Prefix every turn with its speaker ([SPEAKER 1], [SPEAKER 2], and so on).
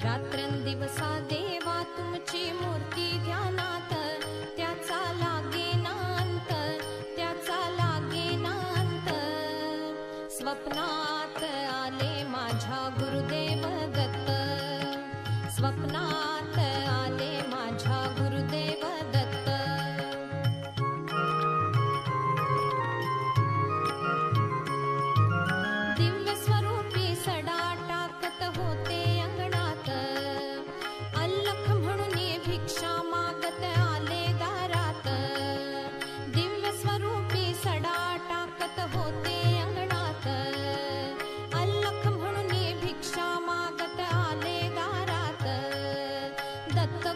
[SPEAKER 1] रात्रंदिवसा देवा तुमची मूर्ती ध्यानात, त्याचा लागेनांत, त्याचा लागेनांत. स्वप्नात आले माझ्या गुरुदेव दत्त, स्वप्नात आले माझ्या गुरुदेव दत्त. दिव्य स्वरूपी सडा टाकत होते अंगणात, अल्लख म्हणून भिक्षा मागत आले दारात. दिव्य स्वरूपी सडा टाकत होते अंगणात, अल्लख म्हणून भिक्षा मागत आले दारात. दत्त